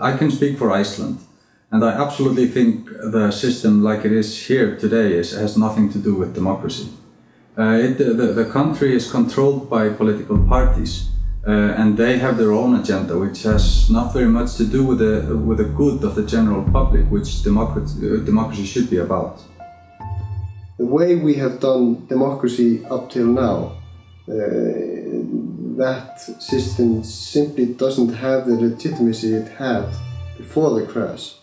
I can speak for Iceland, and I absolutely think the system like it is here today has nothing to do with democracy. The country is controlled by political parties, and they have their own agenda, which has not very much to do with the good of the general public, which democracy should be about. The way we have done democracy up till now, that system simply doesn't have the legitimacy it had before the crash.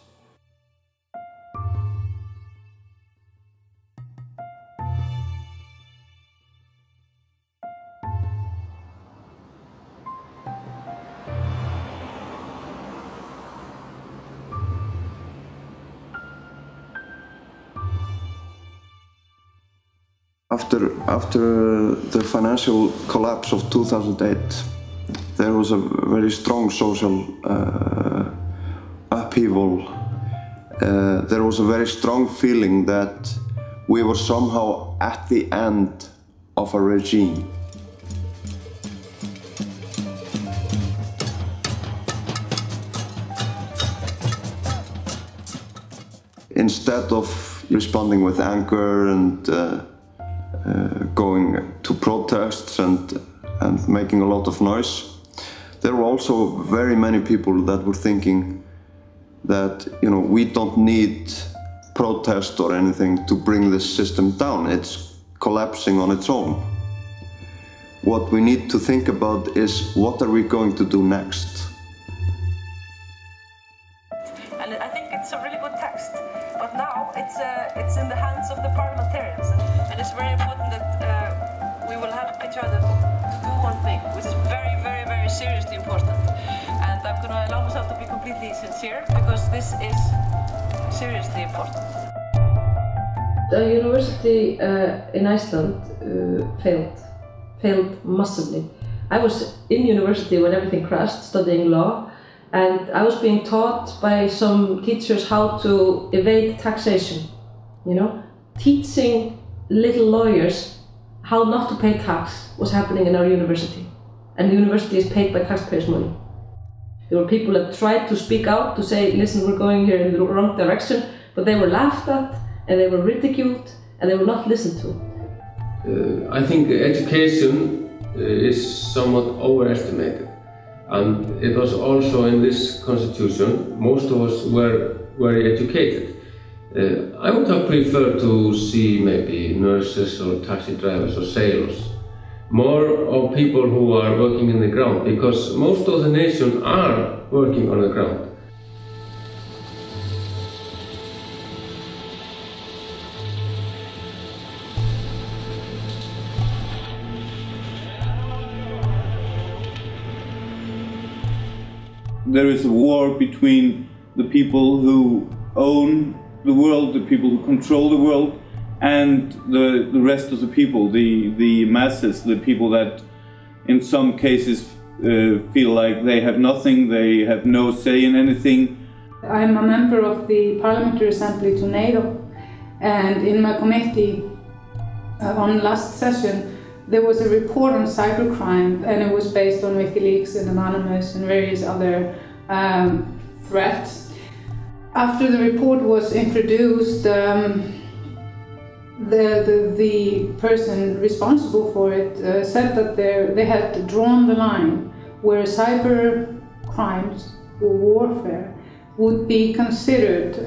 After the financial collapse of 2008, there was a very strong social upheaval. There was a very strong feeling that we were somehow at the end of a regime. Instead of responding with anger and going to protests and making a lot of noise, there were also very many people that were thinking that, you know, we don't need protest or anything to bring this system down. It's collapsing on its own. What we need to think about is, what are we going to do next? And I think it's a really good text, but now it's in the hands of the parliamentarians, and it's very important that we will help each other to do one thing, which is very, very, very seriously important. And I'm going to allow myself to be completely sincere, because this is seriously important. The university in Iceland failed massively. I was in university when everything crashed, studying law, and I was being taught by some teachers how to evade taxation. You know, teaching little lawyers how not to pay tax was happening in our university, and the university is paid by taxpayers' money. There were people that tried to speak out to say, listen, we're going here in the wrong direction, but they were laughed at, and they were ridiculed, and they were not listened to. I think education is somewhat overestimated, and it was also in this constitution, most of us were very educated. I would have preferred to see maybe nurses or taxi drivers or sailors, more of people who are working in the ground, because most of the nation are working on the ground. There is a war between the people who own the world, the people who control the world, and the rest of the people, the masses, the people that in some cases feel like they have nothing, they have no say in anything. I'm a member of the Parliamentary Assembly to NATO, and in my committee on last session there was a report on cybercrime, and it was based on WikiLeaks and Anonymous and various other threats. After the report was introduced, the person responsible for it said that they had drawn the line where cyber crimes or warfare would be considered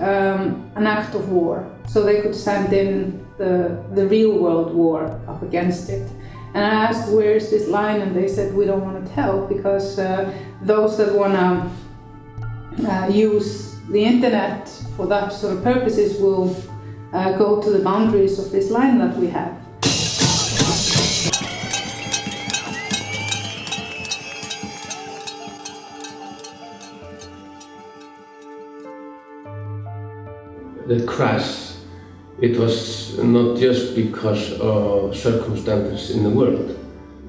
an act of war, so they could send in the real world war up against it. And I asked, where is this line? And they said, we don't want to tell, because those that want to use the internet for that sort of purposes will go to the boundaries of this line that we have. The crash, it was not just because of circumstances in the world.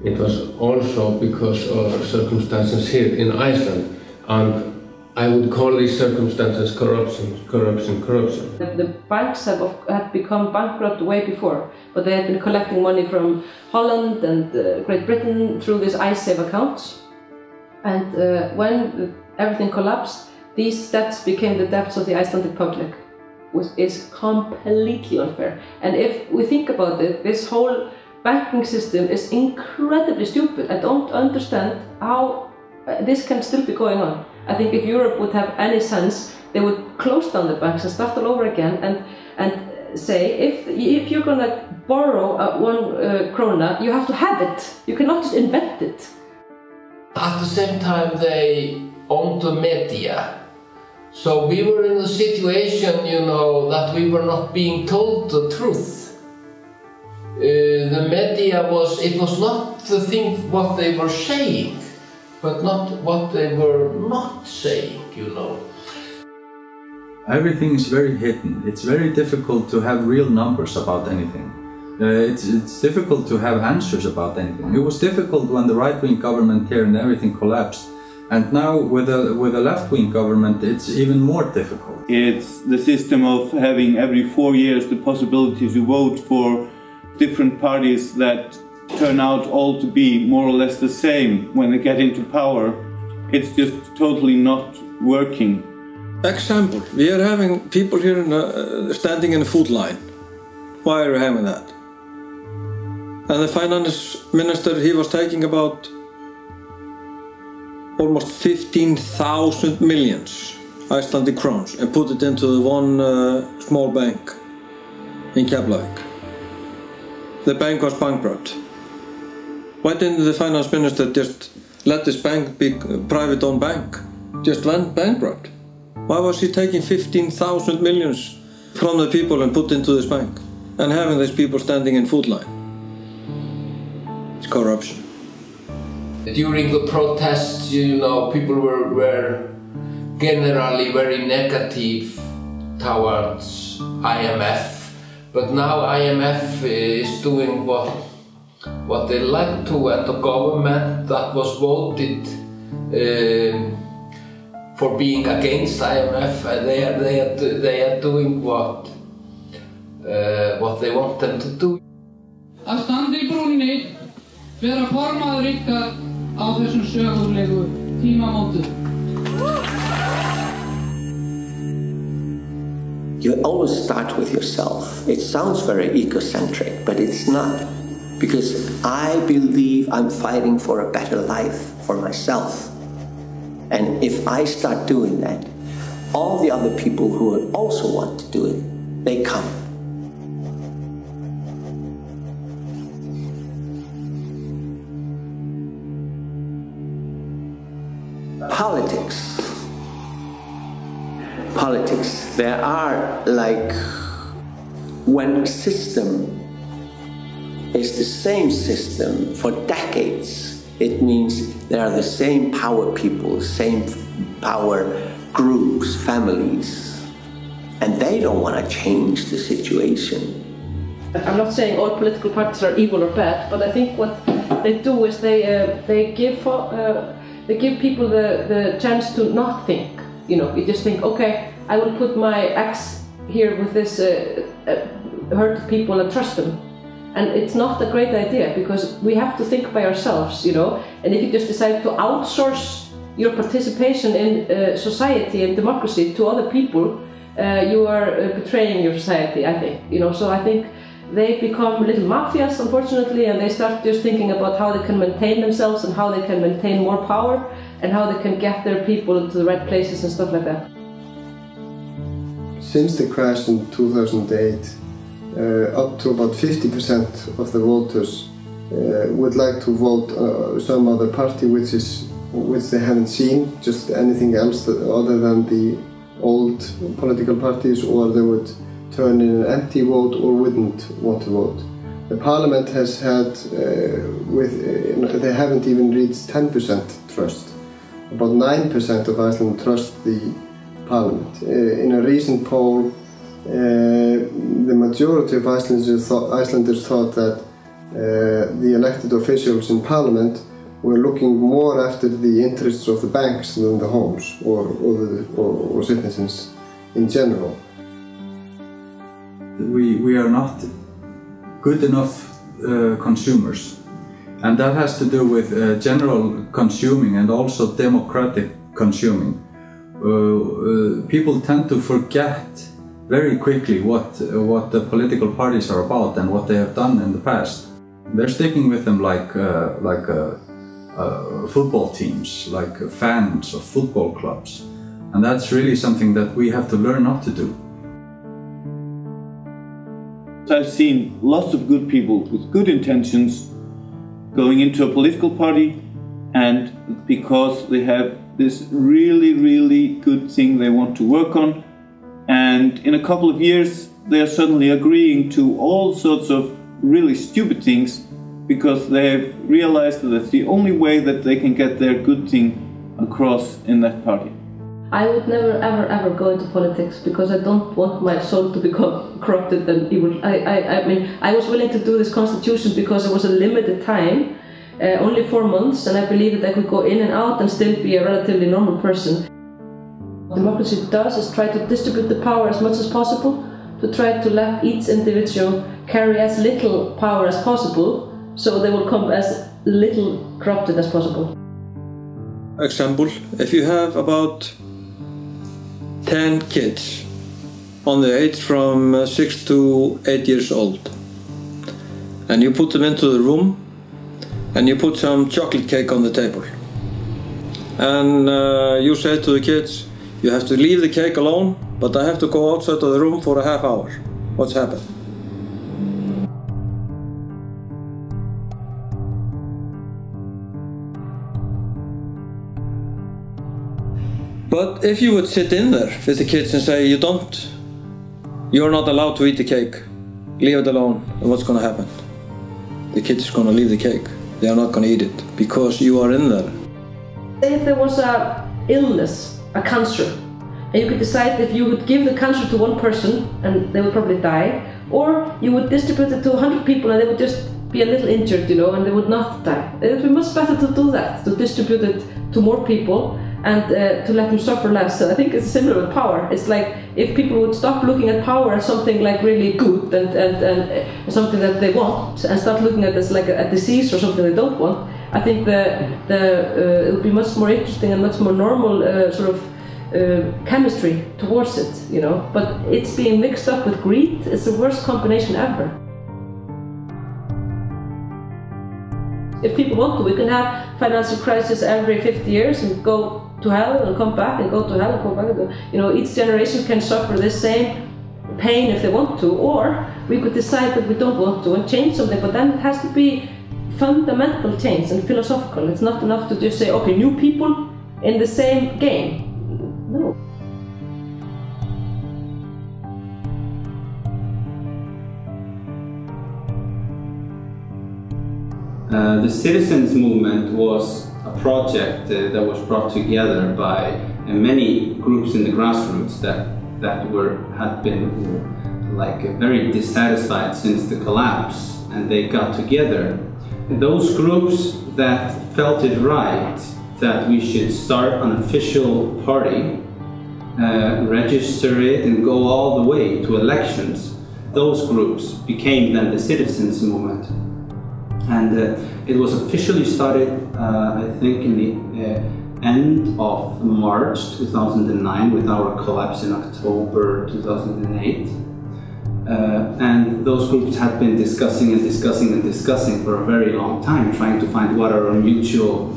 It was also because of circumstances here in Iceland. And I would call these circumstances corruption. The banks had become bankrupt way before, but they had been collecting money from Holland and Great Britain through these iSave accounts. And when everything collapsed, these debts became the debts of the Icelandic public, which is completely unfair. And if we think about it, this whole banking system is incredibly stupid. I don't understand how this can still be going on. I think if Europe would have any sense, they would close down the banks and start all over again and say, if you're gonna borrow 1 krona, you have to have it. You cannot just invent it. At the same time, they owned the media. So we were in a situation, you know, that we were not being told the truth. The media it was not the thing what they were saying, but not what they were not saying, you know. Everything is very hidden. It's very difficult to have real numbers about anything. It's difficult to have answers about anything. It was difficult when the right-wing government here and everything collapsed. And now with a left-wing government, it's even more difficult. It's the system of having every 4 years the possibility to vote for different parties that turn out all to be more or less the same when they get into power. It's just totally not working. Example, we are having people here standing in a food line. Why are we having that? And the finance minister, he was taking about almost 15,000 millions Icelandic crowns and put it into one small bank in Keflavik. The bank was bankrupt. Why didn't the finance minister just let this bank be a private-owned bank? Just went bankrupt. Why was he taking 15,000 millions from the people and put into this bank and having these people standing in food line? It's corruption. During the protests, you know, people were generally very negative towards IMF, but now IMF is doing what they like to, and the government that was voted for being against IMF, they are doing what they want them to do. Að standa í brúnni, vera formaður ykkar á þessum sögulegu tímamótum. You always start with yourself. It sounds very egocentric, but it's not. Because I believe I'm fighting for a better life for myself. And if I start doing that, all the other people who also want to do it, they come. Politics, there are like, when a system is the same system for decades, it means there are the same power people, same power groups, families, and they don't want to change the situation. I'm not saying all political parties are evil or bad, but I think what they do is they give people the chance to not think. You know, you just think, okay, I will put my ex here with this hurt people and trust them. And it's not a great idea, because we have to think by ourselves, you know. And if you just decide to outsource your participation in society and democracy to other people, you are betraying your society, I think. You know, so I think they become little mafias, unfortunately, and they start just thinking about how they can maintain themselves and how they can maintain more power and how they can get their people into the right places and stuff like that. Since the crash in 2008, up to about 50% of the voters would like to vote some other party which they haven't seen, just anything else other than the old political parties, or they would turn in an empty vote or wouldn't want to vote. The parliament has had, they haven't even reached 10% trust. About 9% of Iceland trust the parliament. In a recent poll, the majority of Icelanders thought that the elected officials in parliament were looking more after the interests of the banks than the homes or citizens in general. We are not good enough consumers, and that has to do with general consuming and also democratic consuming. people tend to forget very quickly what the political parties are about and what they have done in the past. They're sticking with them like football teams, like fans of football clubs. And that's really something that we have to learn not to do. I've seen lots of good people with good intentions going into a political party, and because they have this really, really good thing they want to work on, and in a couple of years they are suddenly agreeing to all sorts of really stupid things because they have realized that that's the only way that they can get their good thing across in that party. I would never ever go into politics because I don't want my soul to become corrupted and evil. I mean, I was willing to do this constitution because it was a limited time, only 4 months, and I believe that I could go in and out and still be a relatively normal person. What democracy does is try to distribute the power as much as possible, to try to let each individual carry as little power as possible, so they will come as little corrupted as possible. Example, if you have about 10 kids on the age from 6 to 8 years old, and you put them into the room and you put some chocolate cake on the table, and you say to the kids, you have to leave the cake alone, but I have to go outside of the room for a half hour. What's happened? But if you would sit in there with the kids and say, you're not allowed to eat the cake, leave it alone, and what's going to happen? The kids are going to leave the cake. They are not going to eat it because you are in there. If there was an illness, a cancer, and you could decide if you would give the cancer to one person and they would probably die, or you would distribute it to 100 people and they would just be a little injured, you know, and they would not die. It would be much better to do that, to distribute it to more people and to let them suffer less. So I think it's similar with power. It's like if people would stop looking at power as something like really good and something that they want, and start looking at it as like a disease or something they don't want, I think it would be much more interesting and much more normal sort of chemistry towards it, you know. But it's being mixed up with greed. It's the worst combination ever. If people want to, we can have financial crisis every 50 years and go to hell and come back and go to hell and come back. You know, each generation can suffer the same pain if they want to, or we could decide that we don't want to and change something, but then it has to be fundamental change and philosophical. It's not enough to just say, okay, new people in the same game. No. The citizens movement was a project that was brought together by many groups in the grassroots that had been like very dissatisfied since the collapse, and they got together. And those groups that felt it right that we should start an official party, register it and go all the way to elections, those groups became then the citizens movement. And it was officially started, I think, in the end of March 2009 with our collapse in October 2008. And those groups had been discussing for a very long time, trying to find what are our mutual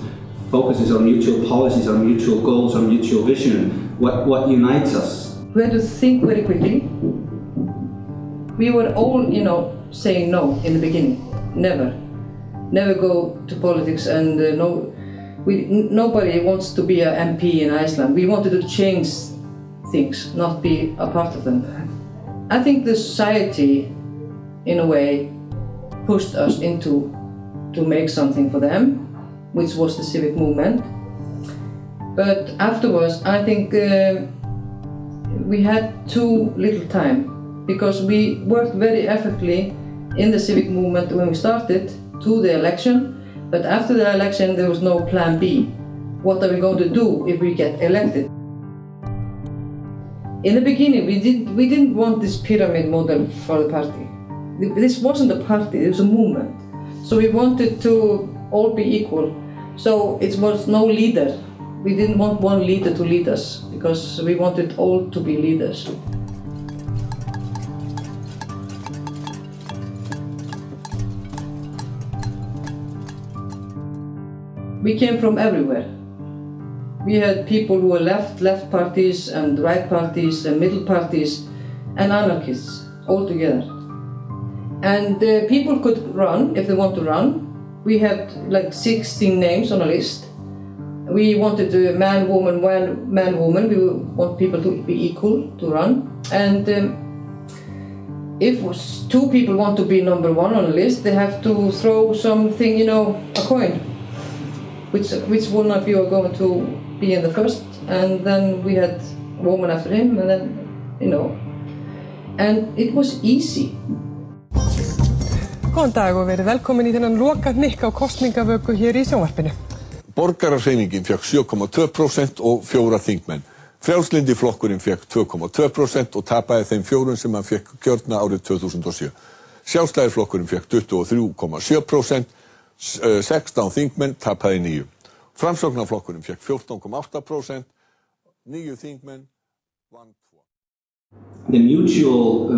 focuses, our mutual policies, our mutual goals, our mutual vision, what unites us. We had to think very quickly. We were all, you know, saying no in the beginning. Never go to politics, and nobody wants to be an MP in Iceland. We wanted to change things, not be a part of them. I think the society, in a way, pushed us to make something for them, which was the civic movement. But afterwards, I think we had too little time, because we worked very effectively in the civic movement when we started to the election, but after the election there was no plan B. What are we going to do if we get elected? In the beginning we didn't want this pyramid model for the party. This wasn't a party, it was a movement. So we wanted to all be equal. So it was no leader. We didn't want one leader to lead us. because we wanted all to be leaders. We came from everywhere. We had people who were left parties and right parties and middle parties and anarchists all together. And people could run if they want to run. We had like 16 names on a list. We wanted man, woman, man, woman. We want people to be equal to run. And if two people want to be number one on a list, they have to throw something, a coin. Which one of you are going to be in the first? And then we had a woman after him, and then, and it was easy. Góðan dag og verið velkomin í þennan loka hnykk á kosningavöku hér í sjónvarpinu. Borgarahreyfingin fékk 7,2% og 4 þingmenn. Frjálslyndi flokkurinn fékk 2,2% og tapaði þeim 4 sem hann fékk kjörna árið 2007. Sjálfstæðisflokkurinn fékk 23,7%, 16 þingmenn tapaði 9. Framsóknarflokkurinn fékk 14,8%, 9 þingmenn vann 2. The mutual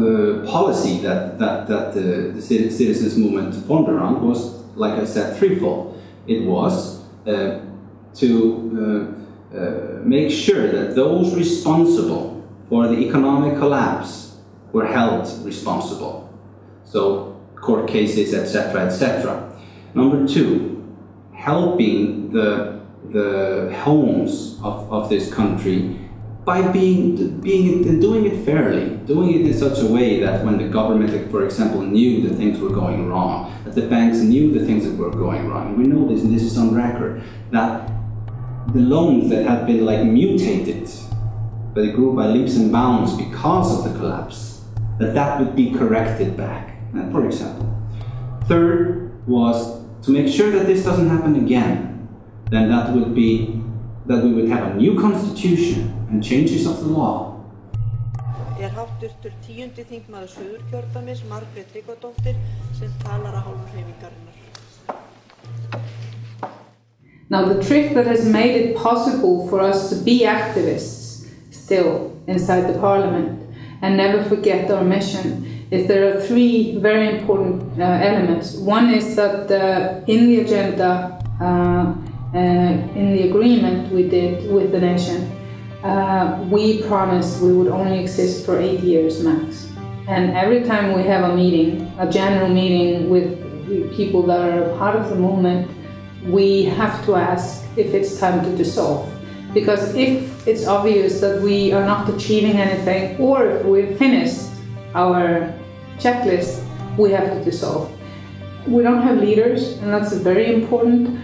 policy that the citizens movement formed around was, like I said, threefold. It was to make sure that those responsible for the economic collapse were held responsible. So court cases, etc., etc. Number 2, helping the homes of this country by doing it fairly, doing it in such a way that when the government, for example, knew that things were going wrong, that the banks knew the things that were going wrong. We know this, and this is on record, that the loans that had been mutated, but they grew by leaps and bounds because of the collapse, that would be corrected back, for example. Third was to make sure that this doesn't happen again. Then that would be that we would have a new constitution and changes of the law. Háttvirtur 10. þingmaður Suðurkjördæmis, Margrét Tryggvadóttir, sem talar að hálfu hreyfingarinnar. Now the trick that has made it possible for us to be activists still inside the parliament and never forget our mission is there are 3 very important elements. One is that in the agenda, in the agreement we did with the nation, we promised we would only exist for 8 years max. And every time we have a meeting, a general meeting with people that are part of the movement, we have to ask if it's time to dissolve. Because if it's obvious that we are not achieving anything, or if we've finished our checklist, we have to dissolve. We don't have leaders, and that's very important.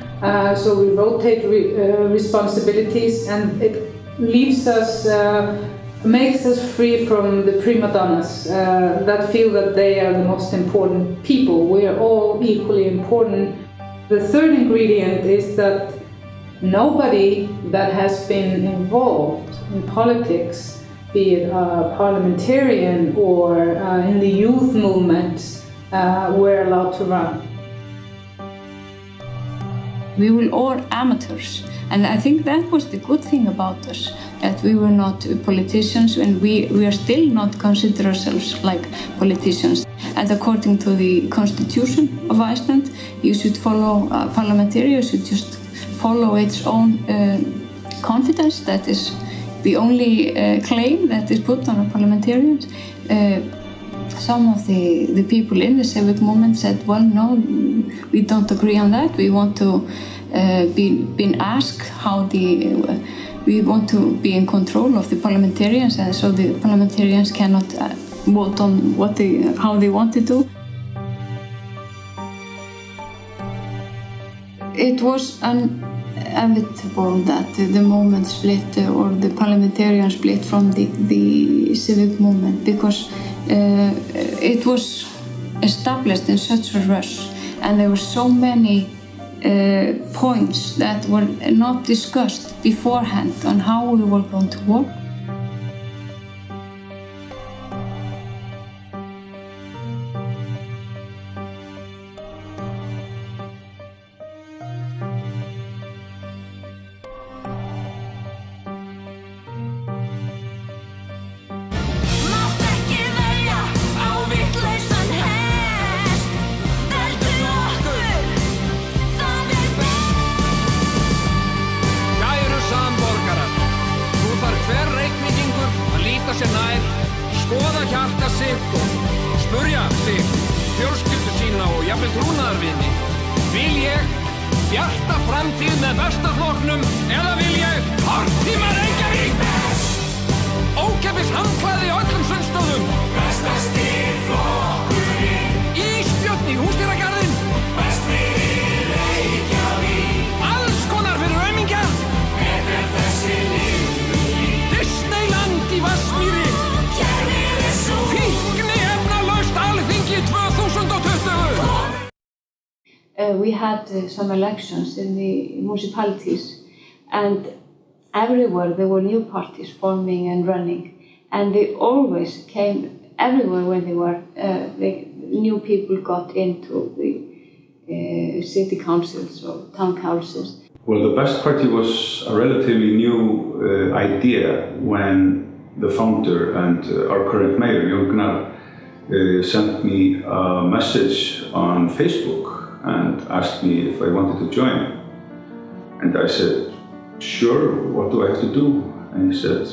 So we rotate responsibilities, and it leaves us, makes us free from the prima donnas that feel that they are the most important people. We are all equally important. The third ingredient is that nobody that has been involved in politics, be it a parliamentarian or in the youth movement, were allowed to run. We were all amateurs, and I think that was the good thing about us, that we were not politicians, and we are still not consider ourselves like politicians. And according to the constitution of Iceland, you should follow, parliamentarians should just follow its own confidence. That is the only claim that is put on a parliamentarian. Some of the people in the civic movement said, well, no, we don't agree on that. We want to be asked how we want to be in control of the parliamentarians, and so the parliamentarians cannot vote on how they want to do. It was inevitable that the movement split or the parliamentarian split from the civic movement, because it was established in such a rush, and there were so many points that were not discussed beforehand on how we were going to work. trúnaðarvini. Vil ég bjarta framtíð með besta flokknum eða vil ég tortíma Reykjavík? Ókeypis handklæði á öllum sundstöðum. Bestasti flokkurinn. Ísbjörn í Húsdýragarðinn. Best fyrir Reykjavík. Alls konar fyrir aumingja. Hver er þessi lífið? Disneyland í Vatnsmýri. Kerfið er svo. Fíkniefnalaust Alþingi 2020. We had some elections in the municipalities, and everywhere there were new parties forming and running, and they always came everywhere when they were the new people got into the city councils or town councils. Well, the Best Party was a relatively new idea when the founder and our current mayor, Jón Gnarr, sent me a message on Facebook and asked me if I wanted to join. And I said, sure, what do I have to do? And he said,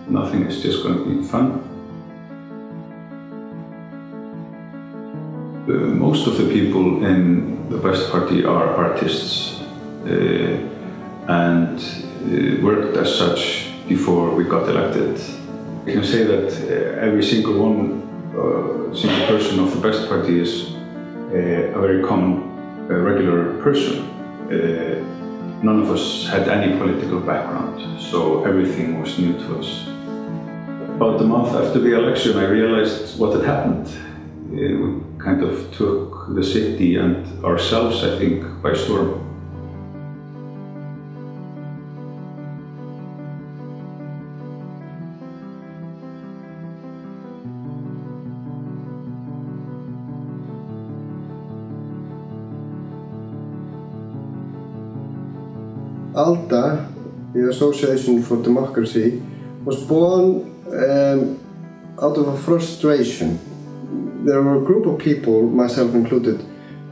nothing, it's just going to be fun. Most of the people in the Best Party are artists and worked as such before we got elected. I can say that every single person of the Best Party is a very common, regular person. None of us had any political background, so everything was new to us. About a month after the election, I realized what had happened. We kind of took the city and ourselves, I think, by storm. ALDA, the Association for Democracy, was born out of a frustration. There were a group of people, myself included,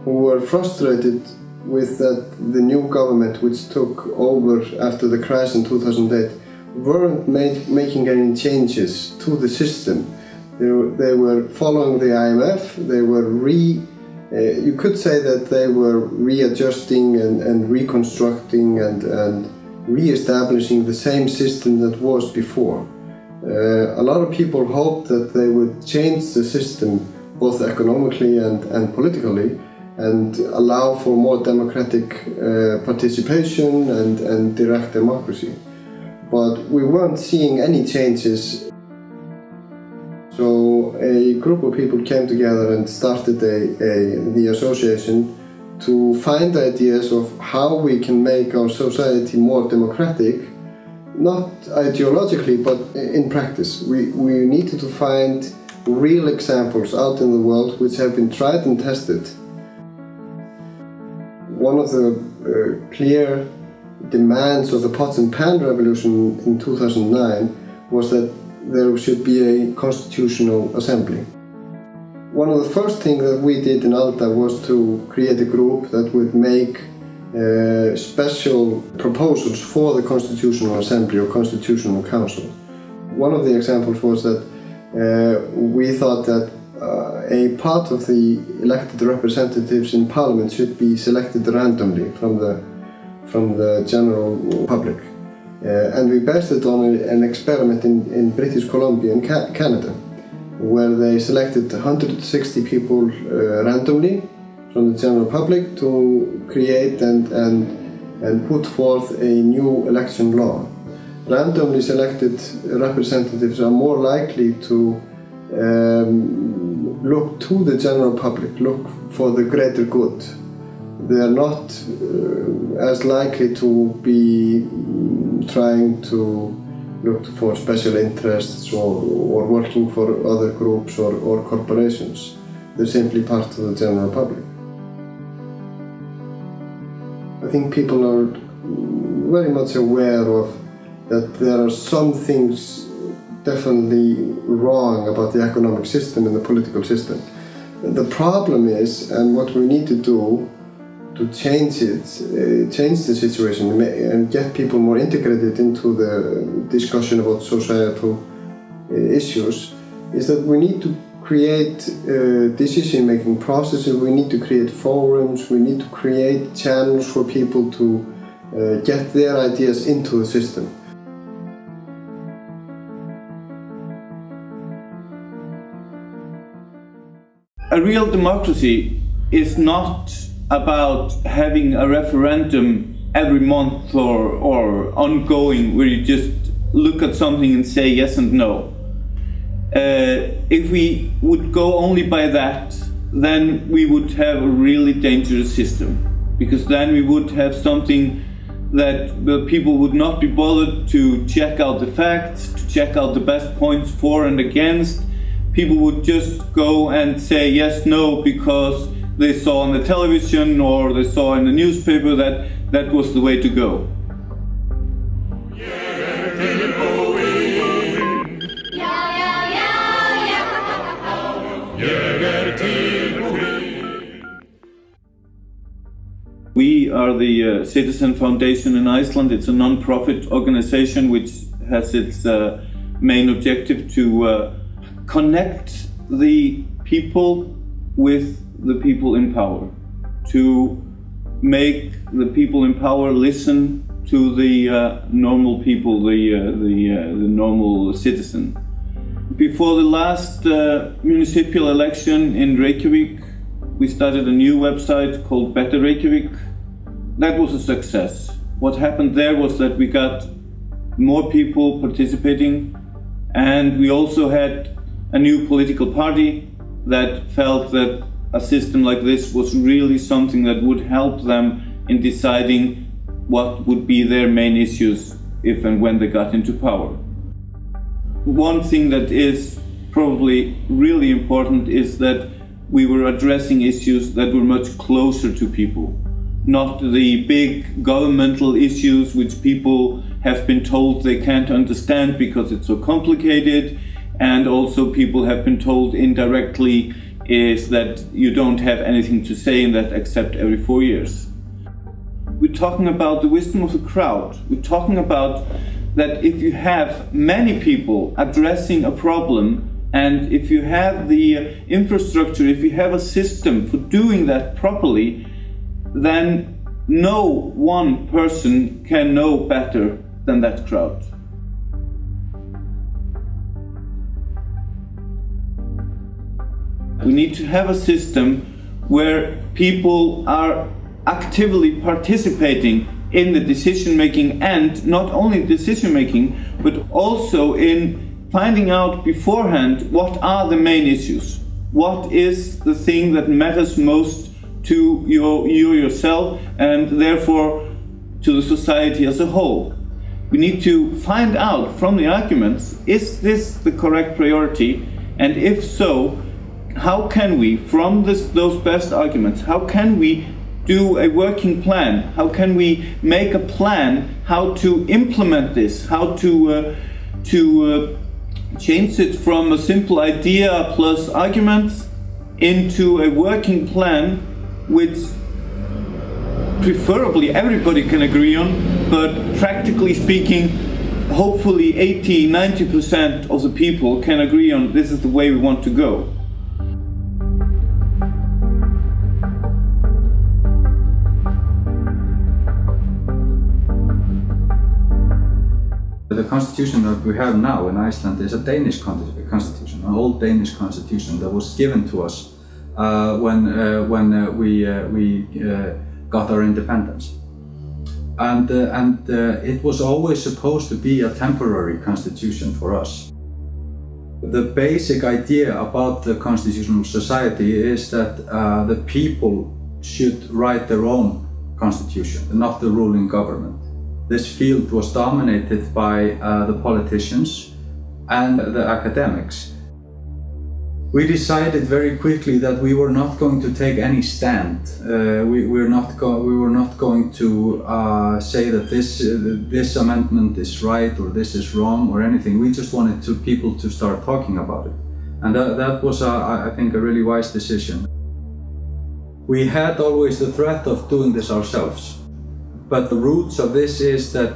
who were frustrated with that the new government which took over after the crash in 2008 weren't making any changes to the system. They were following the IMF, they were you could say that they were readjusting and reconstructing and re-establishing the same system that was before. A lot of people hoped that they would change the system both economically and politically and allow for more democratic participation and direct democracy. But we weren't seeing any changes. So a group of people came together and started the association to find ideas of how we can make our society more democratic, not ideologically but in practice. We needed to find real examples out in the world which have been tried and tested. One of the clear demands of the pots and pan revolution in 2009 was that there should be a constitutional assembly. One of the first things that we did in ALDA was to create a group that would make special proposals for the constitutional assembly or constitutional council. One of the examples was that we thought that a part of the elected representatives in parliament should be selected randomly from the general public. And we based it on an experiment in British Columbia in Canada, where they selected 160 people randomly from the general public to create and put forth a new election law. Randomly selected representatives are more likely to look to the general public, look for the greater good. They are not as likely to be trying to look for special interests or working for other groups or corporations. They're simply part of the general public. I think people are very much aware of that there are some things definitely wrong about the economic system and the political system. The problem is, and what we need to do to change the situation and get people more integrated into the discussion about societal issues, is that we need to create decision-making processes, we need to create forums, we need to create channels for people to get their ideas into the system. A real democracy is not about having a referendum every month or ongoing where you just look at something and say yes and no. If we would go only by that, then we would have a really dangerous system, because then we would have something that the people would not be bothered to check out the facts, to check out the best points for and against. People would just go and say yes, no, because they saw on the television or they saw in the newspaper that that was the way to go. We are the Citizen Foundation in Iceland. It's a non-profit organization which has its main objective to connect the people with the people in power, to make the people in power listen to the normal people, the normal citizen. Before the last municipal election in Reykjavik, we started a new website called Better Reykjavik. That was a success. What happened there was that we got more people participating, and we also had a new political party that felt that a system like this was really something that would help them in deciding what would be their main issues if and when they got into power. One thing that is probably really important is that we were addressing issues that were much closer to people, not the big governmental issues which people have been told they can't understand because it's so complicated, and also people have been told indirectly is that you don't have anything to say in that except every 4 years. We're talking about the wisdom of the crowd. We're talking about that if you have many people addressing a problem, and if you have the infrastructure, if you have a system for doing that properly, then no one person can know better than that crowd. We need to have a system where people are actively participating in the decision-making, and not only decision-making, but also in finding out beforehand what are the main issues. What is the thing that matters most to you yourself, and therefore to the society as a whole. We need to find out from the arguments, is this the correct priority? And if so, how can we, from those best arguments, how can we do a working plan? How can we make a plan how to implement this? How to change it from a simple idea plus arguments into a working plan which preferably everybody can agree on, but practically speaking, hopefully 80–90% of the people can agree on this is the way we want to go. The constitution that we have now in Iceland is a Danish constitution, an old Danish constitution that was given to us when we got our independence. And it was always supposed to be a temporary constitution for us. The basic idea about the constitutional society is that the people should write their own constitution, not the ruling government. This field was dominated by the politicians and the academics. We decided very quickly that we were not going to take any stand. We were not going to say that this amendment is right or this is wrong or anything. We just wanted people to start talking about it. And that was, I think, a really wise decision. We had always the threat of doing this ourselves. But the roots of this is that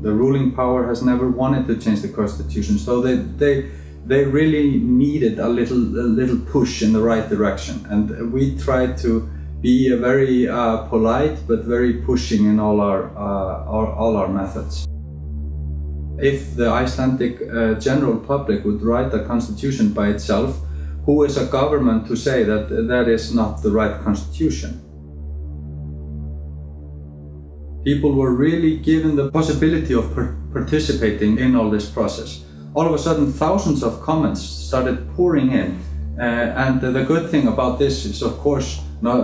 the ruling power has never wanted to change the constitution. So they really needed a little push in the right direction, and we tried to be very polite but very pushing in all our methods. If the Icelandic general public would write a constitution by itself, who is a government to say that that is not the right constitution? People were really given the possibility of participating in all this process. All of a sudden, thousands of comments started pouring in, and the good thing about this is, of course, not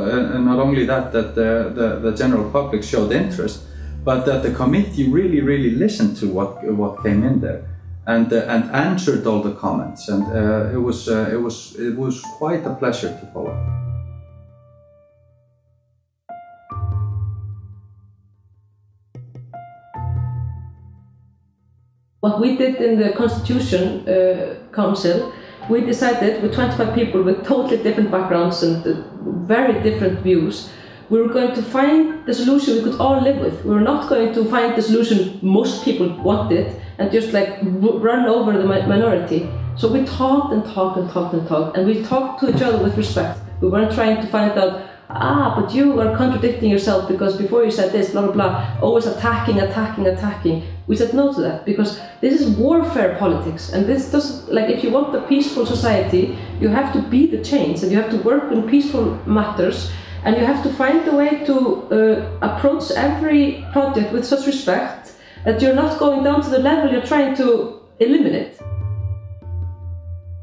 only that the general public showed interest, but that the committee really listened to what came in there, and answered all the comments, and it was quite a pleasure to follow. What we did in the Constitution Council, we decided with 25 people with totally different backgrounds and very different views, we were going to find the solution we could all live with. We were not going to find the solution most people wanted and just like run over the minority. So we talked and talked and talked and talked, and we talked to each other with respect. We weren't trying to find out, but you are contradicting yourself because before you said this, blah, blah, blah, always attacking. We said no to that, because this is warfare politics, and this doesn't, like, if you want a peaceful society, you have to be the change, and you have to work in peaceful matters, and you have to find a way to approach every project with such respect that you're not going down to the level you're trying to eliminate.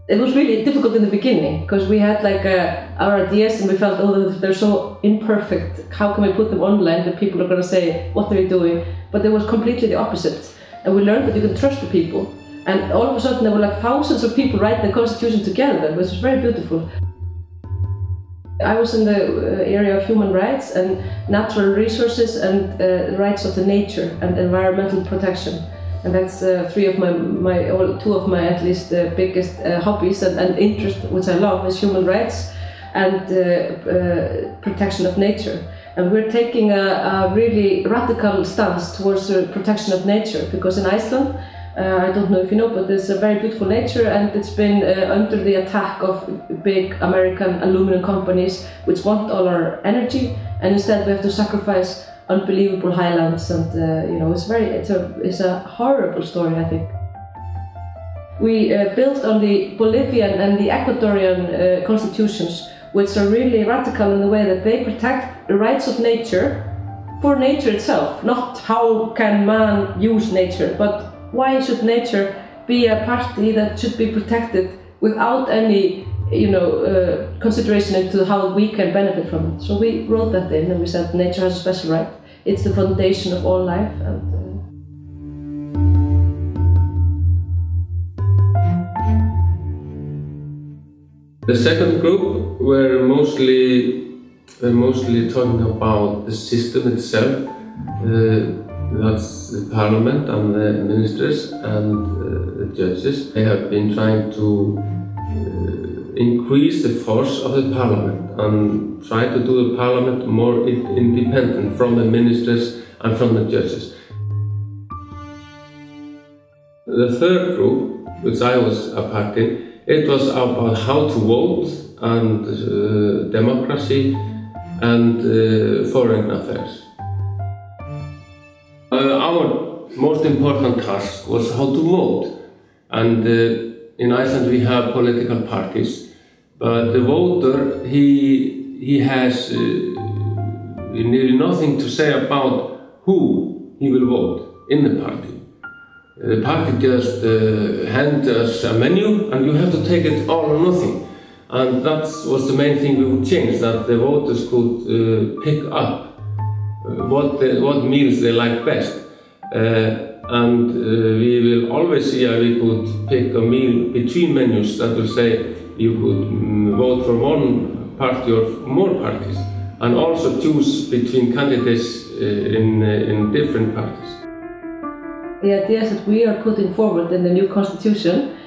It was really difficult in the beginning, because we had like our ideas and we felt, oh, they're so imperfect, how can we put them online that people are going to say, what are you doing? But it was completely the opposite. And we learned that you can trust the people. And all of a sudden there were like thousands of people writing the Constitution together, which was very beautiful. I was in the area of human rights and natural resources and rights of the nature and environmental protection. And that's two of my at least biggest hobbies and interests, which I love, is human rights and protection of nature. And we're taking a really radical stance towards the protection of nature, because in Iceland, I don't know if you know, but there's a very beautiful nature, and it's been under the attack of big American aluminum companies which want all our energy, and instead we have to sacrifice unbelievable highlands, and you know, it's a horrible story, I think. We built on the Bolivian and the Ecuadorian constitutions, which are really radical in the way that they protect the rights of nature for nature itself, not how can man use nature, but why should nature be a party that should be protected without any, consideration into how we can benefit from it. So we wrote that in, and we said nature has a special right. It's the foundation of all life. The second group were mostly talking about the system itself. That's the parliament and the ministers and the judges. They have been trying to increase the force of the parliament and try to do the parliament more independent from the ministers and from the judges. The third group, which I was a part in, it was about how to vote and democracy and foreign affairs. Our most important task was how to vote, and in Iceland we have political parties, but the voter, he has nearly nothing to say about who he will vote in the party. The party just hands us a menu and you have to take it all or nothing, and that was the main thing we would change, that the voters could pick up what meals they like best, and we will always see how we could pick a meal between menus that will say you could vote for one party or more parties, and also choose between candidates in different parties. The ideas that we are putting forward in the new constitution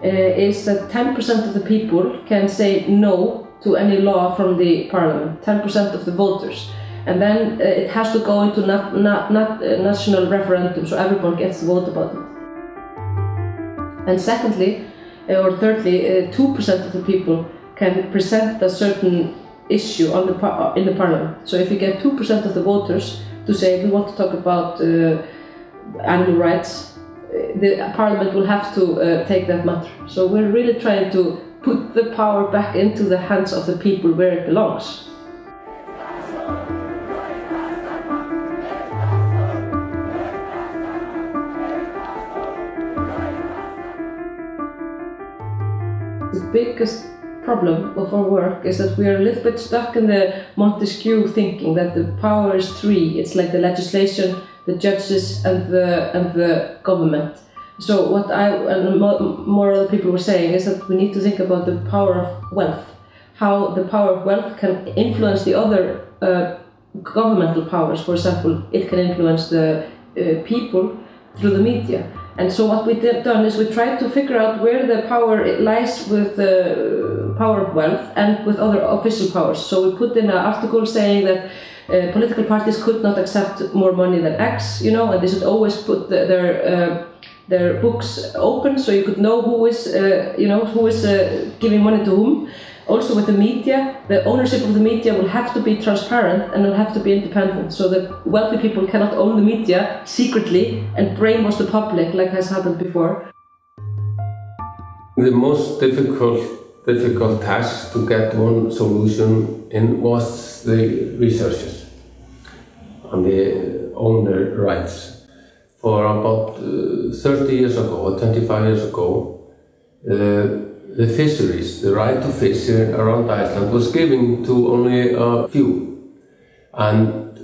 is that 10% of the people can say no to any law from the parliament, 10% of the voters. And then it has to go into national referendum, so everyone gets to vote about it. And secondly, or thirdly, 2% of the people can present a certain issue on in the parliament. So if you get 2% of the voters to say we want to talk about animal rights, the parliament will have to take that matter. So we're really trying to put the power back into the hands of the people where it belongs. The biggest problem of our work is that we are a little bit stuck in the Montesquieu thinking that the power is three. It's like the legislation, the judges, and the government. So what I and more other people were saying is that we need to think about the power of wealth, how the power of wealth can influence the other governmental powers. For example, it can influence the people through the media. And so what we done is we tried to figure out where the power lies with the power of wealth and with other official powers. So we put in an article saying that political parties could not accept more money than X, you know, and they should always put their books open so you could know who is, giving money to whom. Also with the media, the ownership of the media will have to be transparent and will have to be independent, so that wealthy people cannot own the media secretly and brainwash the public like has happened before. The most difficult task to get one solution in was the researchers on the owner rights. For about 30 years ago or 25 years ago, the fisheries, the right to fish around Iceland was given to only a few. And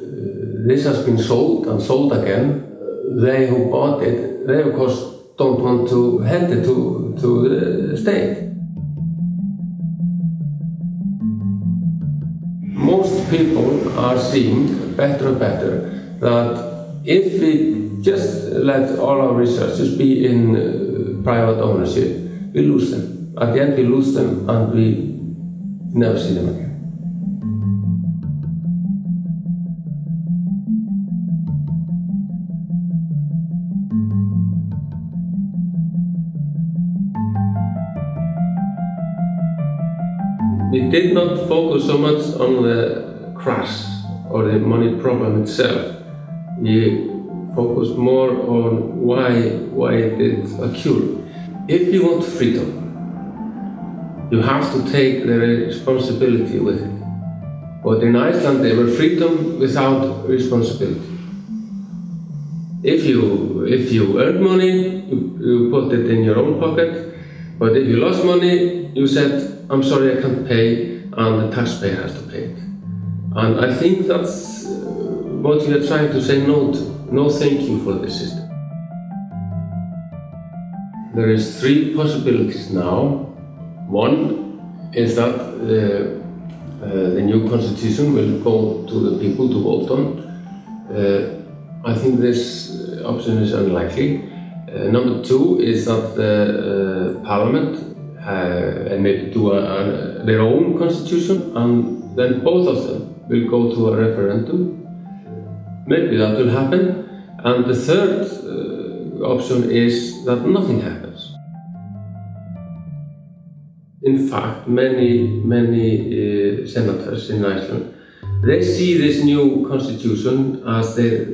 this has been sold and sold again. They who bought it, they of course don't want to hand it to the state. Most people are seeing better and better that if we just let all our researchers be in private ownership, we lose them. At the end we lose them and we never see them again. We did not focus so much on the crash or the money problem itself. We focused more on why it did occur. If you want freedom, you have to take the responsibility with it. But in Iceland there were freedom without responsibility. If you earned money, you put it in your own pocket. But if you lost money, you said, I'm sorry, I can't pay, and the taxpayer has to pay it. And I think that's what we are trying to say no to. No thank you for this system. There is three possibilities now. One is that the new constitution will go to the people to vote on. I think this option is unlikely. Number two is that the parliament and maybe do their own constitution, and then both of them will go to a referendum. Maybe that will happen. And the third option is that nothing happens. In fact, many senators in Iceland, they see this new constitution as their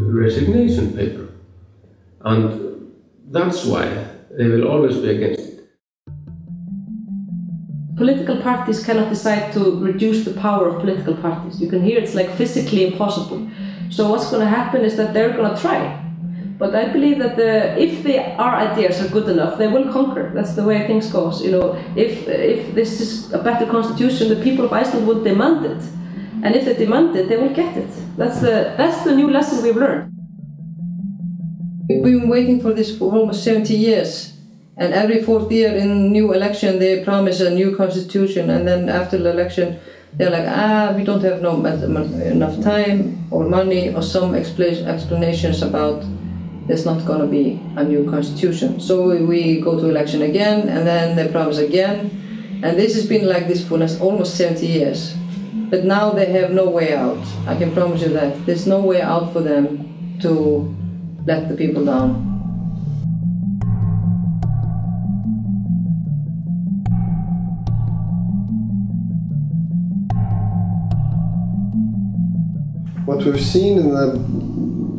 resignation paper. And that's why they will always be against it. Political parties cannot decide to reduce the power of political parties. You can hear it's like physically impossible. So what's going to happen is that they're going to try. But I believe that if our ideas are good enough, they will conquer. That's the way things go. You know, if this is a better constitution, the people of Iceland would demand it. And if they demand it, they will get it. That's the new lesson we've learned. We've been waiting for this for almost 70 years. And every fourth year in new election, they promise a new constitution. And then after the election, they're like, we don't have enough time or money or some explanations about there's not going to be a new constitution. So we go to election again, and then they promise again. And this has been like this for almost 70 years. But now they have no way out. I can promise you that. There's no way out for them to let the people down. What we've seen in the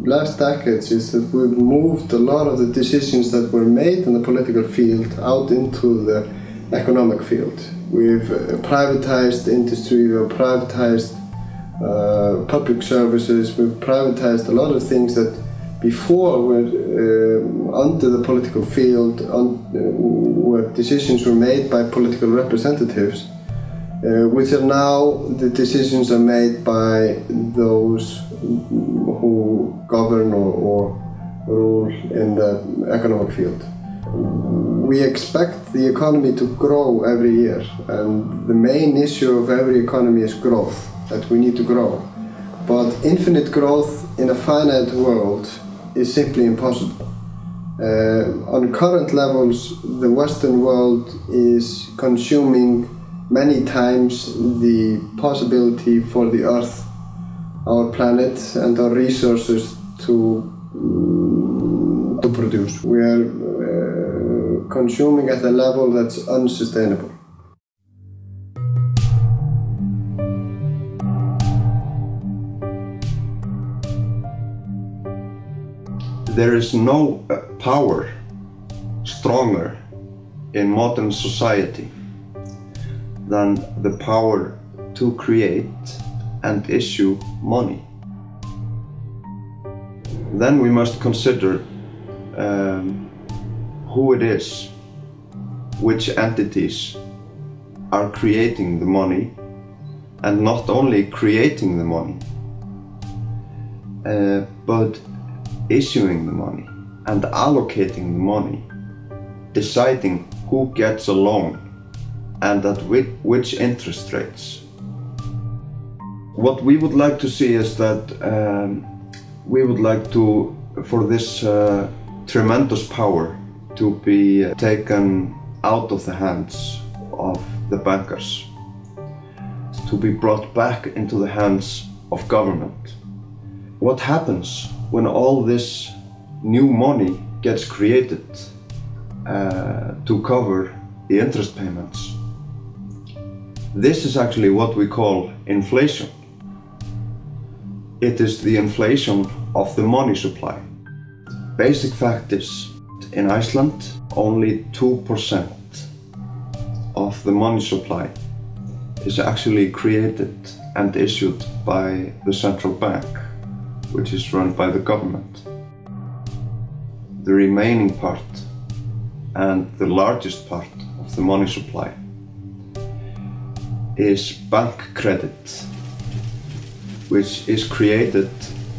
last decades is that we've moved a lot of the decisions that were made in the political field out into the economic field. We've privatized industry, we've privatized public services, we've privatized a lot of things that before were under the political field, where decisions were made by political representatives, which are now the decisions are made by those who govern or rule in the economic field. We expect the economy to grow every year, and the main issue of every economy is growth, that we need to grow. But infinite growth in a finite world is simply impossible. On current levels, the Western world is consuming many times the possibility for the Earth, our planet, and our resources to produce. We are consuming at a level that's unsustainable. There is no power stronger in modern society than the power to create and issue money. Then we must consider who it is, which entities are creating the money, and not only creating the money, but issuing the money and allocating the money, deciding who gets a loan and at which interest rates. What we would like to see is that we would like to, for this tremendous power to be taken out of the hands of the bankers, to be brought back into the hands of government. What happens when all this new money gets created to cover the interest payments? This is actually what we call inflation. It is the inflation of the money supply. Basic fact is, in Iceland, only 2% of the money supply is actually created and issued by the central bank, which is run by the government. The remaining part, and the largest part of the money supply, is bank credit, which is created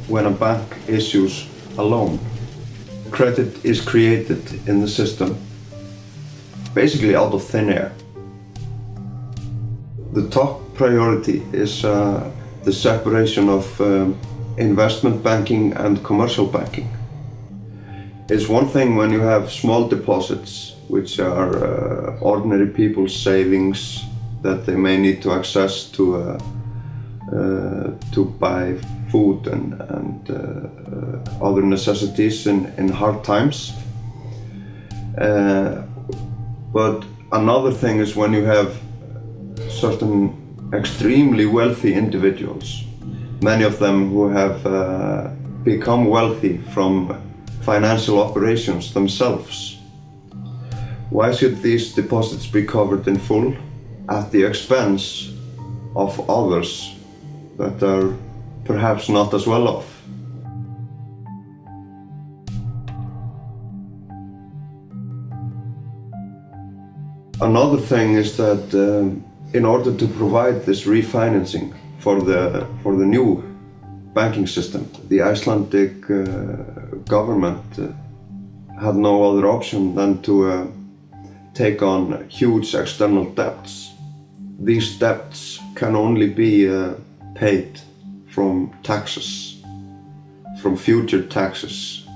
when a bank issues a loan. Credit is created in the system basically out of thin air. The top priority is the separation of investment banking and commercial banking. It's one thing when you have small deposits, which are ordinary people's savings that they may need to access to buy food and other necessities in hard times. But another thing is when you have certain extremely wealthy individuals, many of them who have become wealthy from financial operations themselves. Why should these deposits be covered in full at the expense of others that are perhaps not as well off? Another thing is that in order to provide this refinancing for the new banking system, the Icelandic government had no other option than to take on huge external debts. These debts can only be paid from taxes, from future taxes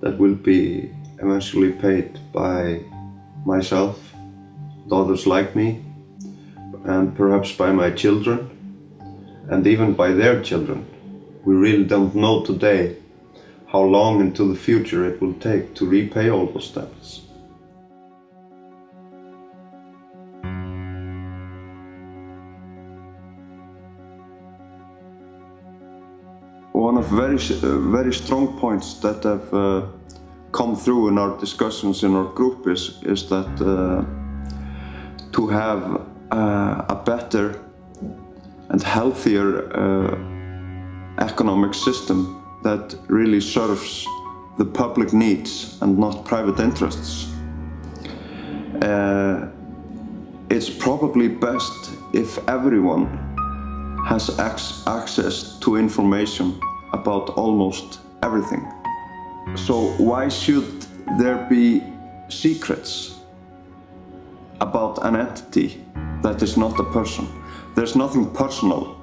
that will be eventually paid by myself, others like me, and perhaps by my children, and even by their children. We really don't know today how long into the future it will take to repay all those debts. one of very strong points that have come through in our discussions in our group is that to have a better and healthier economic system that really serves the public needs and not private interests. It's probably best if everyone has access to information about almost everything. So why should there be secrets about an entity that is not a person? There's nothing personal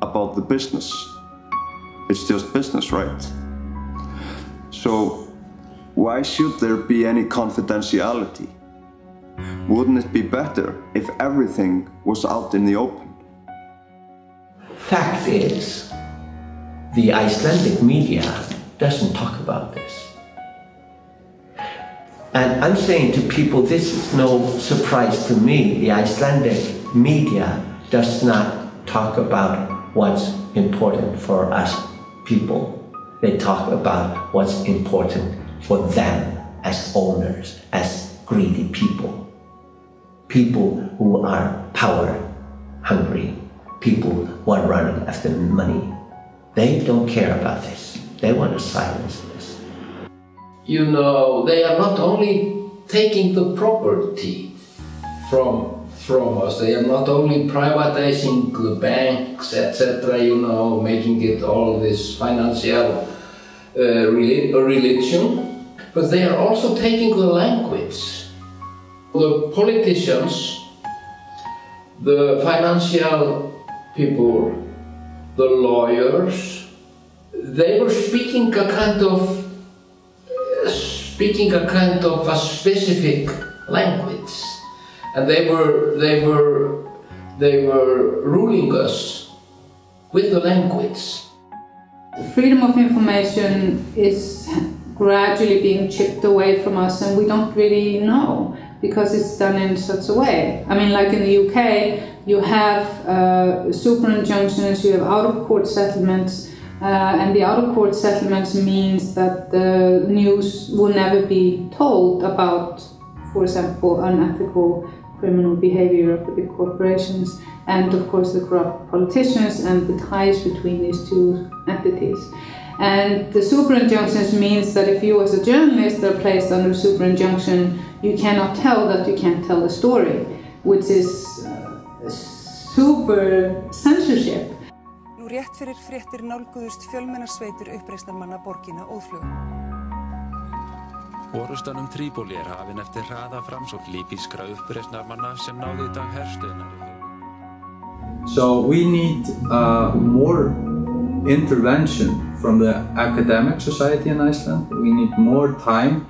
about the business. It's just business, right? So why should there be any confidentiality? Wouldn't it be better if everything was out in the open? Fact is, the Icelandic media doesn't talk about this. And I'm saying to people, this is no surprise to me. The Icelandic media does not talk about what's important for us people. They talk about what's important for them as owners, as greedy people. People who are power hungry, people who are running after money. They don't care about this. They want to silence this. You know, they are not only taking the property from us, they are not only privatizing the banks, etc., you know, making it all this financial religion, but they are also taking the language. The politicians, the financial people, the lawyers, they were speaking a kind of a specific language, and they were ruling us with the language. Freedom of information is gradually being chipped away from us, and we don't really know because it's done in such a way. I mean, like in the UK, you have super injunctions, you have out-of-court settlements, and the out-of-court settlements means that the news will never be told about, for example, unethical criminal behavior of the big corporations, and of course the corrupt politicians and the ties between these two entities. And the super injunctions means that if you as a journalist are placed under super injunction, you cannot tell that you can't tell the story, which is super censorship. Nú rétt fyrir fréttir nálguðust fjölmennasveitir uppreisnarmanna borgina óðfluga. Orustan Trípóli hafin eftir hraða framsókn líbískra uppreisnarmanna sem náði í dag herstöðinni. So we need more intervention from the academic society in Iceland. We need more time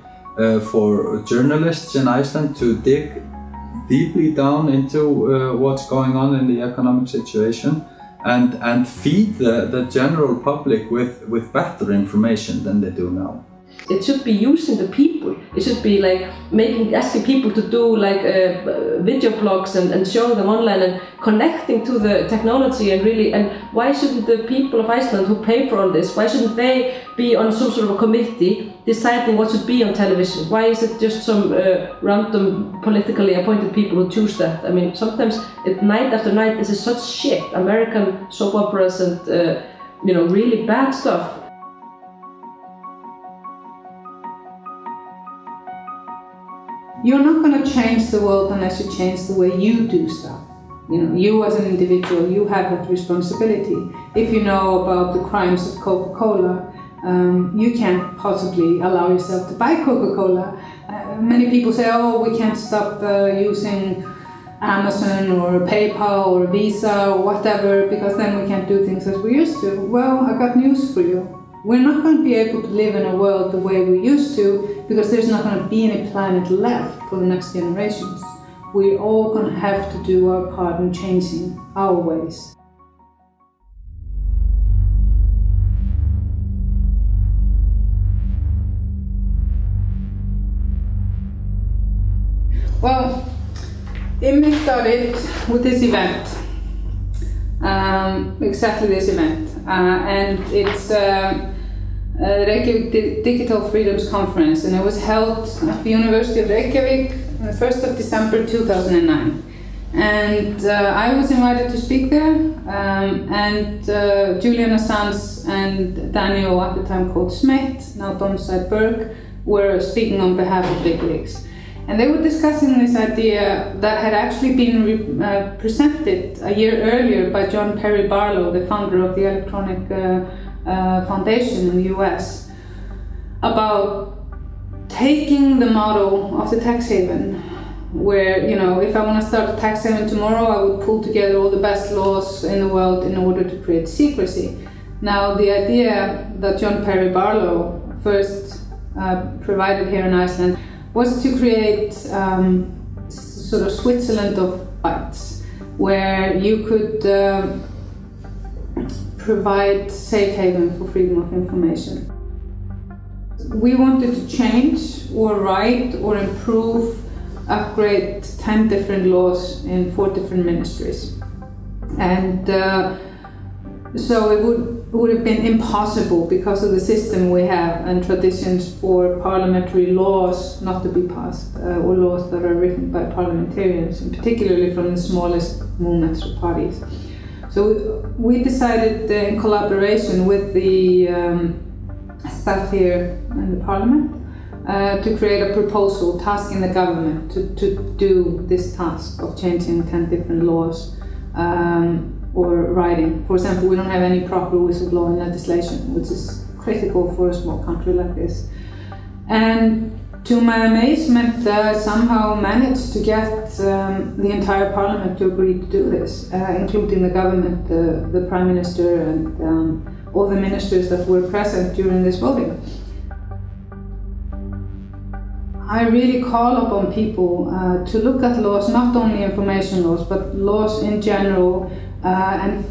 for journalists in Iceland to dig deeply down into what's going on in the economic situation and feed the general public with better information than they do now. It should be using the people. It should be like asking people to do like video blogs and showing them online and connecting to the technology and why shouldn't the people of Iceland who pay for all this, why shouldn't they be on some sort of a committee deciding what should be on television? Why is it just some random politically appointed people who choose that? I mean, sometimes night after night this is such shit, American soap operas and really bad stuff. You're not going to change the world unless you change the way you do stuff. You as an individual, you have that responsibility. If you know about the crimes of Coca-Cola, you can't possibly allow yourself to buy Coca-Cola. Many people say, oh, we can't stop using Amazon or PayPal or Visa or whatever because then we can't do things as we used to. Well, I got news for you. We're not going to be able to live in a world the way we used to because there's not going to be any planet left for the next generations. We're all going to have to do our part in changing our ways. Well, Immi started with this event, exactly this event. and it's Reykjavik Digital Freedoms Conference, and it was held at the University of Reykjavik on the 1st of December 2009. And I was invited to speak there, and Julian Assange and Daniel, at the time called Smith, now Domside Berg, were speaking on behalf of WikiLeaks. And they were discussing this idea that had actually been presented a year earlier by John Perry Barlow, the founder of the Electronic Foundation in the US, about taking the model of the tax haven, where, you know, if I want to start a tax haven tomorrow, I would pull together all the best laws in the world in order to create secrecy. Now, the idea that John Perry Barlow first provided here in Iceland was to create sort of Switzerland of bytes, where you could provide safe haven for freedom of information. We wanted to change or write or improve, upgrade 10 different laws in 4 different ministries. And so it would have been impossible, because of the system we have and traditions, for parliamentary laws not to be passed, or laws that are written by parliamentarians, and particularly from the smallest movements or parties. So we decided, in collaboration with the staff here in the parliament, to create a proposal tasking the government to do this task of changing 10 different laws or writing. For example, we don't have any proper whistleblowing legislation, which is critical for a small country like this. And to my amazement, somehow managed to get the entire parliament to agree to do this, including the government, the prime minister, and all the ministers that were present during this voting. I really call upon people to look at laws, not only information laws, but laws in general, and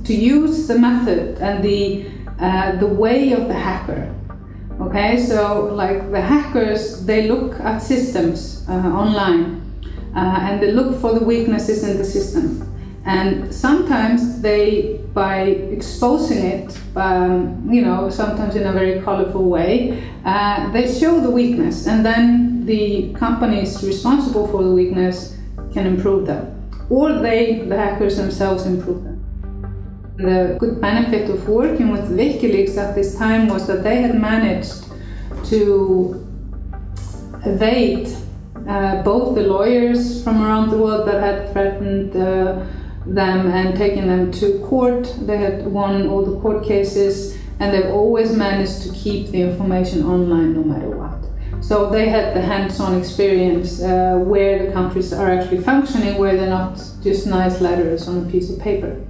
to use the method and the way of the hacker. Okay, so like the hackers, they look at systems online, and they look for the weaknesses in the system. And sometimes they, by exposing it, sometimes in a very colorful way, they show the weakness, and then the companies responsible for the weakness can improve them. Or the hackers themselves, improve them. The good benefit of working with WikiLeaks at this time was that they had managed to evade both the lawyers from around the world that had threatened them and taken them to court. They had won all the court cases, and they've always managed to keep the information online no matter what. So they had the hands-on experience where the countries are actually functioning, where they're not just nice letters on a piece of paper.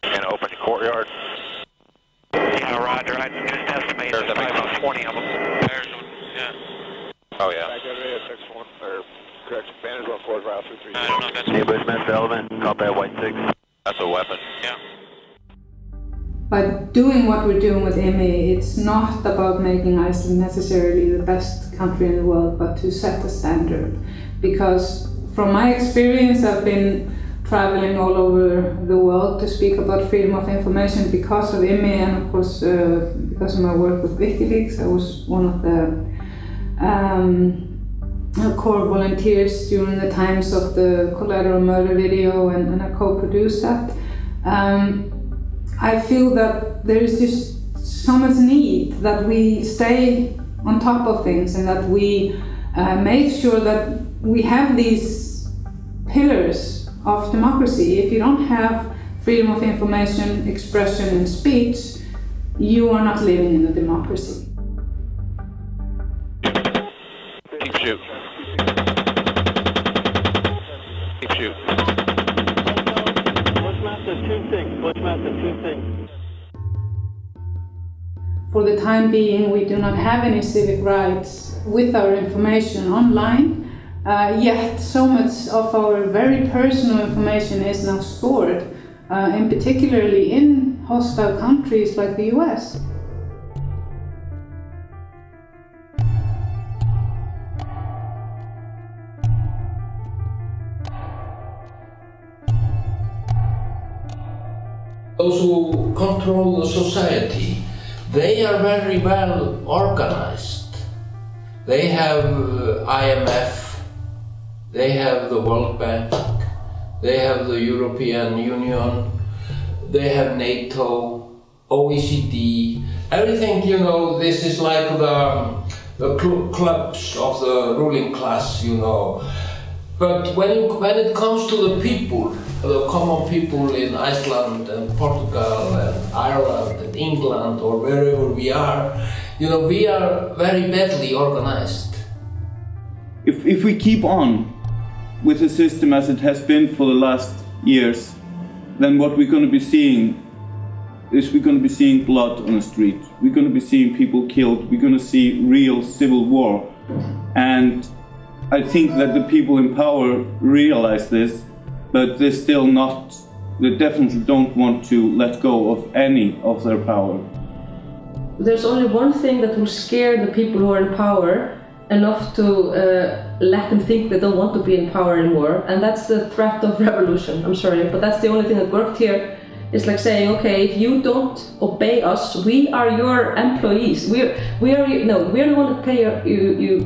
And open the courtyard. Yeah, roger. I just estimated there's about 20 of them. There's one, yeah. Oh, yeah. Correction, Banner's on Ford Route 23. I don't know if that's... Hey, Bushman, Sullivan, copy White 6. That's a weapon. Yeah. By doing what we're doing with IMI, it's not about making Iceland necessarily the best country in the world, but to set a standard. Because from my experience, I've been traveling all over the world to speak about freedom of information because of IMI, and of course because of my work with WikiLeaks. I was one of the core volunteers during the times of the collateral murder video, and I co-produced that. I feel that there is just so much need that we stay on top of things, and that we make sure that we have these pillars of democracy. If you don't have freedom of information, expression, and speech, you are not living in a democracy. Keep shoot. Keep shoot. For the time being, we do not have any civic rights with our information online, yet so much of our very personal information is now stored, and particularly in hostile countries like the US. Those who control the society, they are very well organized. They have IMF, they have the World Bank, they have the European Union, they have NATO, OECD, everything, you know, this is like the clubs of the ruling class, you know. But when it comes to the people, the common people in Iceland and Portugal and Ireland and England or wherever we are, you know, we are very badly organized. If we keep on with the system as it has been for the last years, then what we're going to be seeing is we're going to be seeing blood on the street. We're going to be seeing people killed. We're going to see real civil war. And I think that the people in power realize this, but they're still not, they definitely don't want to let go of any of their power. There's only one thing that will scare the people who are in power enough to let them think they don't want to be in power anymore, and that's the threat of revolution. I'm sorry, but that's the only thing that worked here. It's like saying, okay, if you don't obey us, we are your employees. We are the one that pay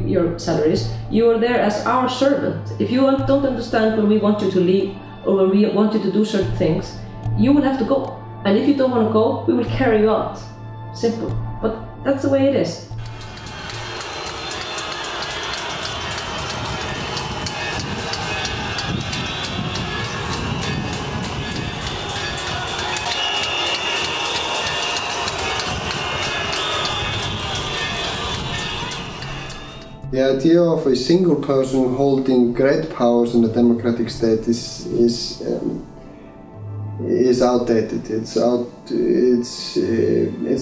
your salaries. You are there as our servant. If you don't understand when we want you to leave or when we want you to do certain things, you will have to go. And if you don't want to go, we will carry you out. Simple. But that's the way it is. The idea of a single person holding great powers in a democratic state is outdated. It's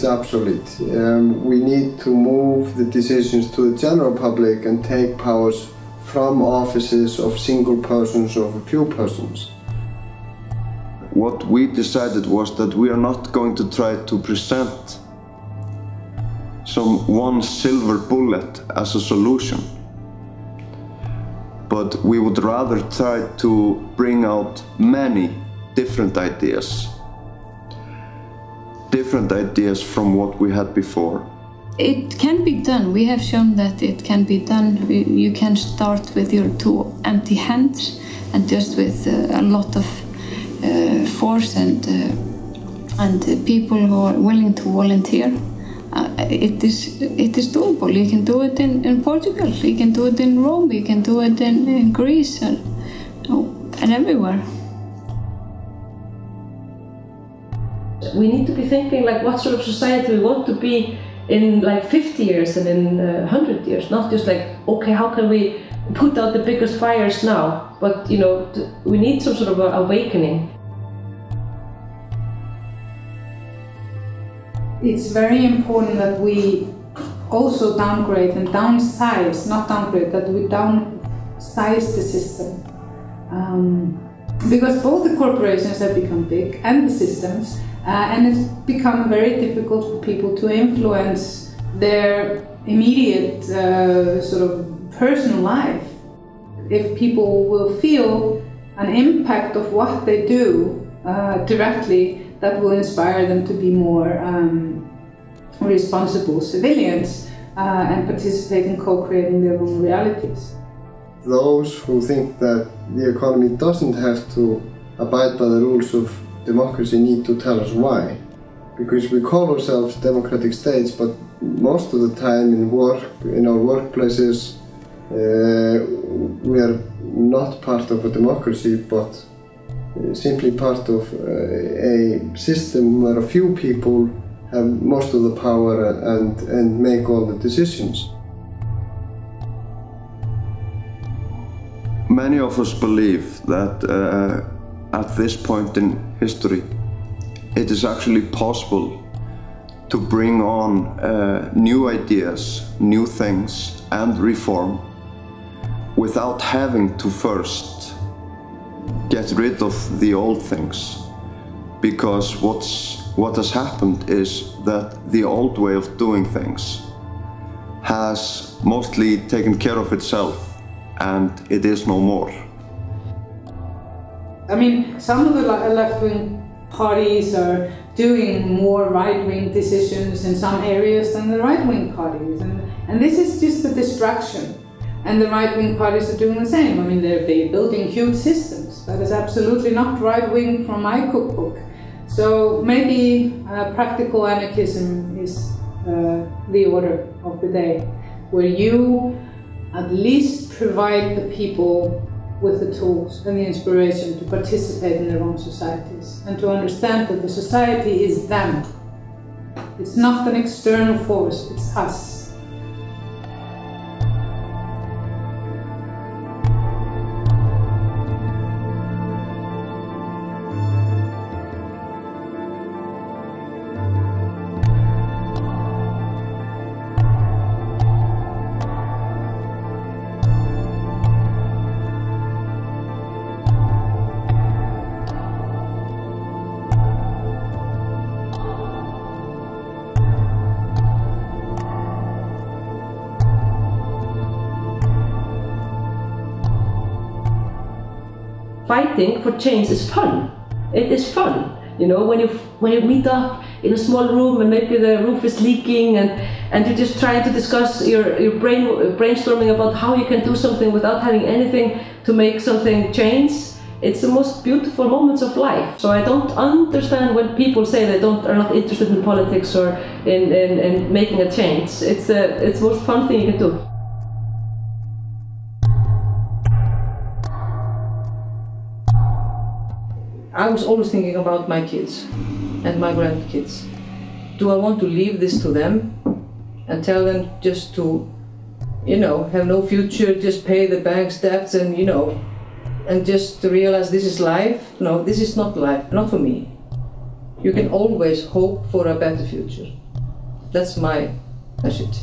obsolete. We need to move the decisions to the general public and take powers from offices of single persons or a few persons. What we decided was that we are not going to try to present some one silver bullet as a solution, but we would rather try to bring out many different ideas from what we had before. It can be done. We have shown that it can be done. You can start with your two empty hands and just with a lot of force and people who are willing to volunteer. It is doable. You can do it in Portugal, you can do it in Rome, you can do it in Greece and everywhere. We need to be thinking like what sort of society we want to be in like 50 years and in 100 years, not just like, okay, how can we put out the biggest fires now? But you know, we need some sort of awakening. It's very important that we also downgrade and downsize, not downgrade, that we downsize the system. Because both the corporations have become big and the systems, and it's become very difficult for people to influence their immediate sort of personal life. If people will feel an impact of what they do directly, that will inspire them to be more responsible civilians and participate in co-creating their own realities. Those who think that the economy doesn't have to abide by the rules of democracy need to tell us why. Because we call ourselves democratic states, but most of the time in our workplaces, we are not part of a democracy, but simply part of a system where a few people have most of the power and make all the decisions. Many of us believe that at this point in history, it is actually possible to bring on new ideas, new things, and reform without having to first get rid of the old things. Because what has happened is that the old way of doing things has mostly taken care of itself, and it is no more. I mean, some of the left-wing parties are doing more right-wing decisions in some areas than the right-wing parties. And this is just a distraction. And the right-wing parties are doing the same. I mean, they're building huge systems. That is absolutely not right-wing from my cookbook. So maybe practical anarchism is the order of the day, where you at least provide the people with the tools and the inspiration to participate in their own societies and to understand that the society is them. It's not an external force, it's us. Fighting for change is fun. It is fun, you know, when you meet up in a small room and maybe the roof is leaking and you're just trying to discuss your brainstorming about how you can do something without having anything to make something change. It's the most beautiful moments of life. So I don't understand when people say they are not interested in politics or in making a change. It's the most fun thing you can do. I was always thinking about my kids and my grandkids. Do I want to leave this to them and tell them just to, you know, have no future, just pay the bank's debts and, you know, and just to realize this is life? No, this is not life, not for me. You can always hope for a better future. That's my message.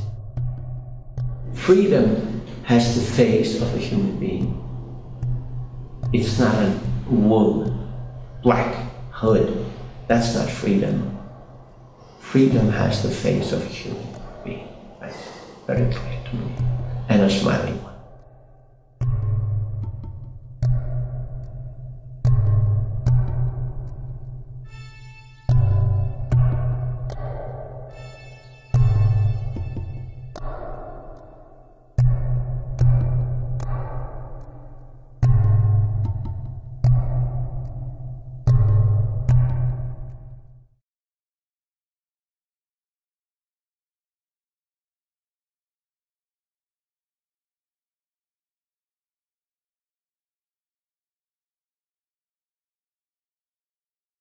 Freedom has the face of a human being. It's not a wool, black hood. That's not freedom. Freedom has the face of a human being. That's very clear to me. And a smiling one.